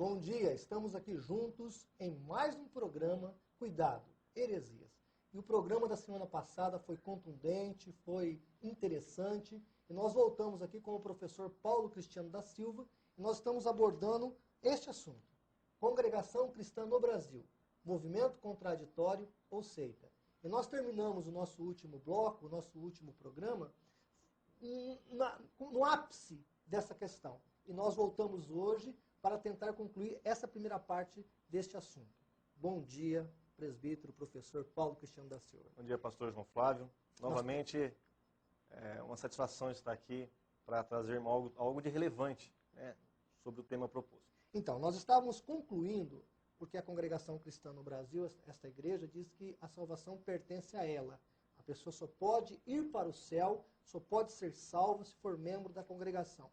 Bom dia, estamos aqui juntos em mais um programa Cuidado, Heresias. E o programa da semana passada foi contundente, foi interessante, e nós voltamos aqui com o professor Paulo Cristiano da Silva, e nós estamos abordando este assunto. Congregação Cristã no Brasil, movimento contraditório ou seita. E nós terminamos o nosso último bloco, o nosso último programa, no ápice dessa questão. E nós voltamos hoje para tentar concluir essa primeira parte deste assunto. Bom dia, presbítero, professor Paulo Cristiano da Silva. Bom dia, pastor João Flávio. Novamente, é uma satisfação estar aqui para trazer algo de relevante, né, sobre o tema proposto. Então, nós estávamos concluindo, porque a congregação cristã no Brasil, esta igreja, diz que a salvação pertence a ela. A pessoa só pode ir para o céu, só pode ser salva se for membro da congregação.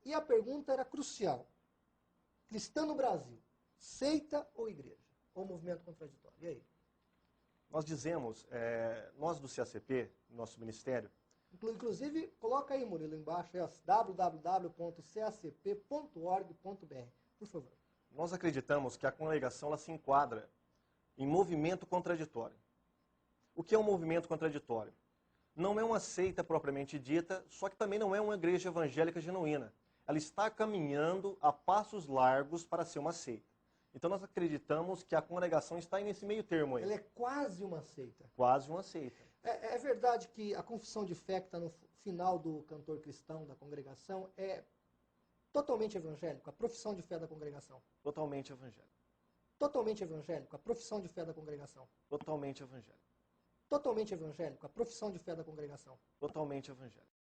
E a pergunta era crucial. Cristã no Brasil, seita ou igreja? Ou movimento contraditório? E aí? Nós dizemos, nós do CACP, nosso ministério... Inclusive, coloca aí, Murilo, embaixo, www.cacp.org.br. Por favor. Nós acreditamos que a congregação ela se enquadra em movimento contraditório. O que é um movimento contraditório? Não é uma seita propriamente dita, só que também não é uma igreja evangélica genuína. Ela está caminhando a passos largos para ser uma seita. Então nós acreditamos que a congregação está nesse meio termo aí. Ela é quase uma seita. Quase uma seita. É verdade que a confissão de fé que está no final do cantor cristão da congregação é totalmente evangélico, a profissão de fé da congregação? Totalmente evangélico. Totalmente evangélico, a profissão de fé da congregação? Totalmente evangélico. Totalmente evangélico, a profissão de fé da congregação? Totalmente evangélico.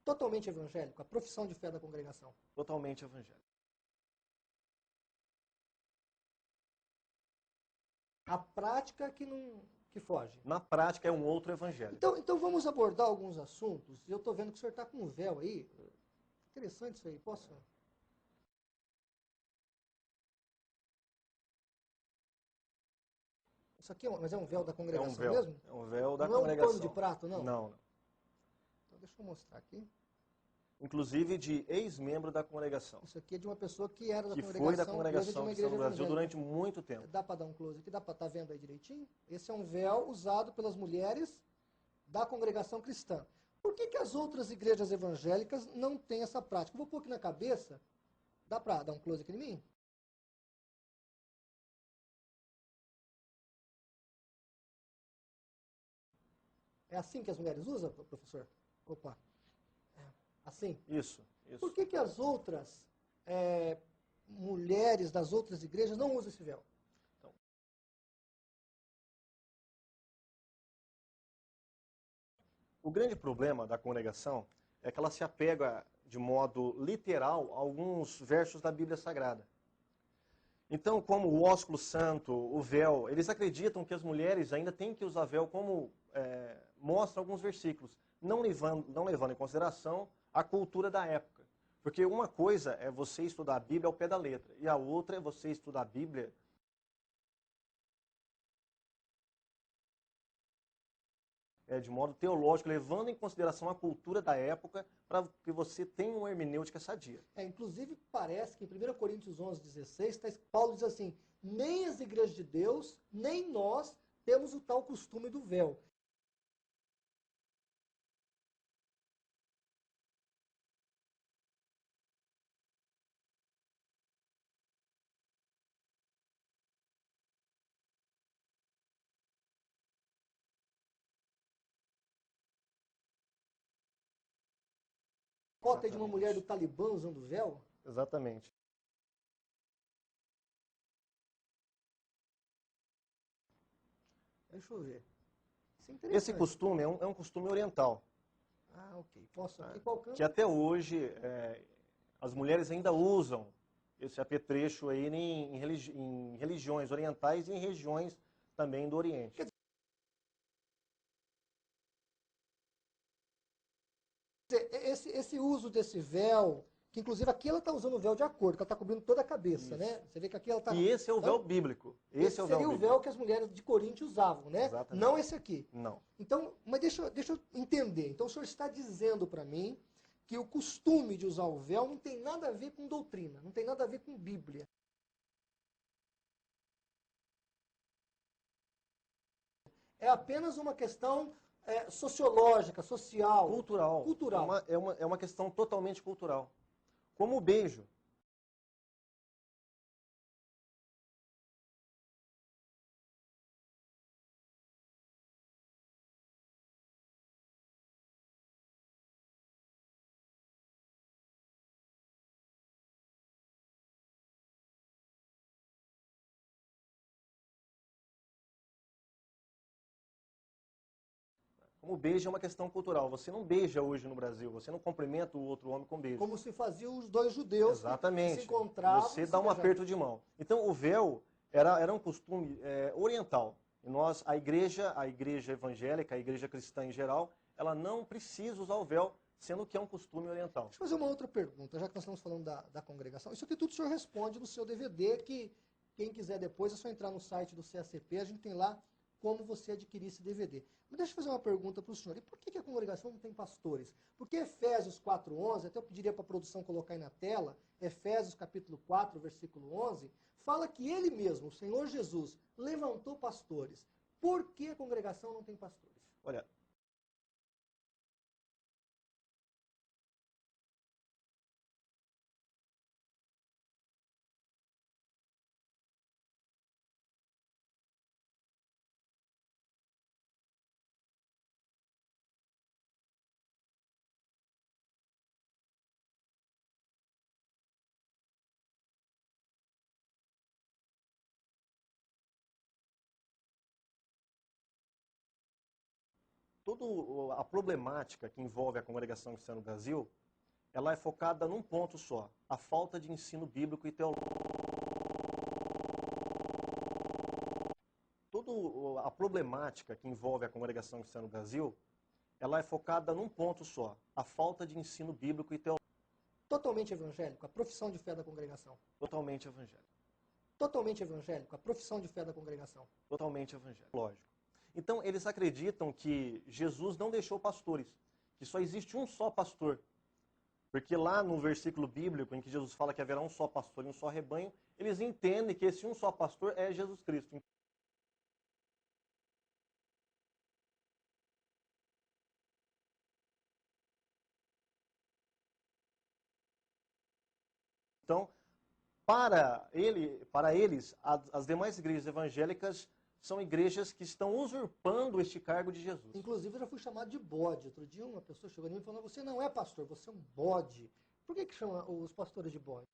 Totalmente evangélico, a profissão de fé da congregação? Totalmente evangélico. A prática que foge. Na prática é um outro evangelho. Então vamos abordar alguns assuntos. Eu estou vendo que o senhor está com um véu aí. Interessante isso aí. Posso? Isso aqui mas é um véu da congregação mesmo? É um véu da congregação. Não congregação. É um pano de prato, não? Não, não. Então deixa eu mostrar aqui. Inclusive de ex-membro da congregação. Isso aqui é de uma pessoa que era da congregação. Que foi da congregação Cristã no Brasil durante muito tempo. Dá para dar um close aqui? Dá para estar vendo aí direitinho? Esse é um véu usado pelas mulheres da congregação cristã. Por que as outras igrejas evangélicas não têm essa prática? Eu vou pôr aqui na cabeça. Dá para dar um close aqui em mim? É assim que as mulheres usam, professor? Opa. Assim? Isso. Por que as outras mulheres das outras igrejas não usam esse véu? Então, o grande problema da congregação é que ela se apega de modo literal a alguns versos da Bíblia Sagrada. Então, como o ósculo santo, o véu, eles acreditam que as mulheres ainda têm que usar véu como mostra alguns versículos, não levando em consideração a cultura da época. Porque uma coisa é você estudar a Bíblia ao pé da letra, e a outra é você estudar a Bíblia de modo teológico, levando em consideração a cultura da época, para que você tenha uma hermenêutica sadia. Inclusive, parece que em 1 Coríntios 11:16, Paulo diz assim, nem as igrejas de Deus, nem nós temos o tal costume do véu. Foto de uma mulher do Talibã usando véu? Exatamente. Deixa eu ver. Esse costume é um costume oriental. Ah, ok. Posso aqui qual canto? Que até hoje as mulheres ainda usam esse apetrecho aí em religiões orientais e em regiões também do Oriente. Esse uso desse véu, que inclusive aqui ela está usando o véu de acordo, que ela está cobrindo toda a cabeça, né? Você vê que aqui ela está... E esse é o véu bíblico. Esse seria o véu que as mulheres de Corinto usavam, né? Exatamente. Não esse aqui. Não. Então, mas deixa eu entender. Então o senhor está dizendo para mim que o costume de usar o véu não tem nada a ver com doutrina, não tem nada a ver com Bíblia. É apenas uma questão sociológica, social. Cultural. Cultural. É uma questão totalmente cultural. Como o beijo. Como o beijo é uma questão cultural. Você não beija hoje no Brasil, você não cumprimenta o outro homem com beijo. Como se faziam os dois judeus Exatamente. que se encontravam. Você dá um aperto de mão. Então o véu era um costume oriental. E nós, a igreja evangélica, a igreja cristã em geral, ela não precisa usar o véu, sendo que é um costume oriental. Deixa eu fazer uma outra pergunta, já que nós estamos falando da congregação. Isso aqui tudo o senhor responde no seu DVD, que quem quiser depois é só entrar no site do CACP, a gente tem lá como você adquirir esse DVD. Mas deixa eu fazer uma pergunta para o senhor. E por que a congregação não tem pastores? Porque Efésios 4:11, até eu pediria para a produção colocar aí na tela, Efésios capítulo 4, versículo 11, fala que ele mesmo, o Senhor Jesus, levantou pastores. Por que a congregação não tem pastores? Olha, toda a problemática que envolve a congregação cristã no Brasil, ela é focada num ponto só, a falta de ensino bíblico e teológico. Toda a problemática que envolve a congregação cristã no Brasil, ela é focada num ponto só, a falta de ensino bíblico e teológico. Totalmente evangélico, a profissão de fé da congregação. Totalmente evangélico. Totalmente evangélico, a profissão de fé da congregação. Totalmente evangélico. Lógico. Então, eles acreditam que Jesus não deixou pastores, que só existe um só pastor. Porque lá no versículo bíblico, em que Jesus fala que haverá um só pastor e um só rebanho, eles entendem que esse um só pastor é Jesus Cristo. Então, para eles, as demais igrejas evangélicas são igrejas que estão usurpando este cargo de Jesus. Inclusive, eu já fui chamado de bode. Outro dia, uma pessoa chegou em mim e falou: você não é pastor, você é um bode. Por que chama os pastores de bode?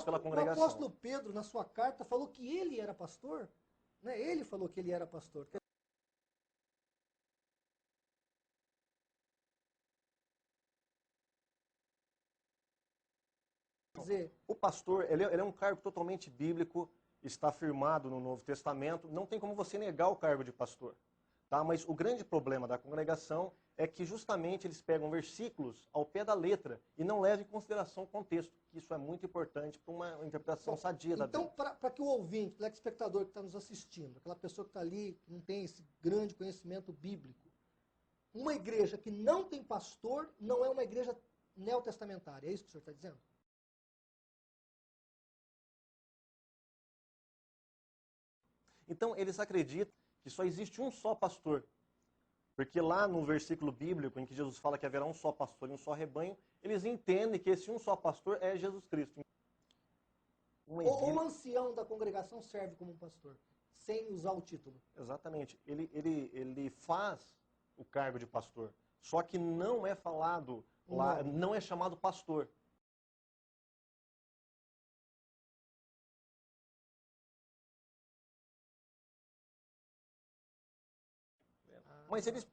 Pela O congregação. apóstolo Pedro, na sua carta, falou que ele era pastor. Né? Ele falou que ele era pastor. Quer dizer, O pastor, ele é um cargo totalmente bíblico, está firmado no Novo Testamento, não tem como você negar o cargo de pastor. Tá? Mas o grande problema da congregação é que justamente eles pegam versículos ao pé da letra e não levam em consideração o contexto. Isso é muito importante para uma interpretação sadia da Bíblia. Então, para que o ouvinte, o espectador que está nos assistindo, aquela pessoa que está ali, que não tem esse grande conhecimento bíblico, uma igreja que não tem pastor não é uma igreja neotestamentária. É isso que o senhor está dizendo? Então, eles acreditam que só existe um só pastor. Porque lá no versículo bíblico, em que Jesus fala que haverá um só pastor e um só rebanho, eles entendem que esse um só pastor é Jesus Cristo. Ou o ancião da congregação serve como um pastor, sem usar o título. Exatamente. Ele faz o cargo de pastor, só que não é falado lá, não é chamado pastor.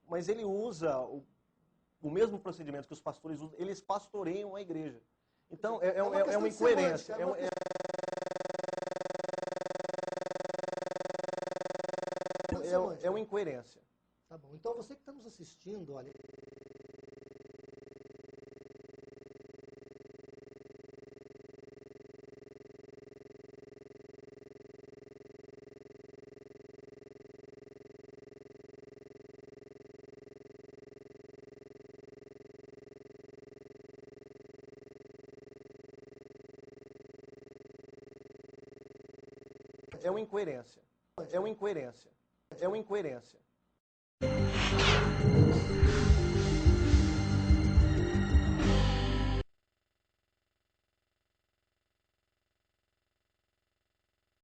Mas ele usa o mesmo procedimento que os pastores usam, eles pastoreiam a igreja. Então, é uma incoerência. É uma incoerência. Tá bom. Então, você que está nos assistindo, olha... É uma incoerência. É uma incoerência. É uma incoerência.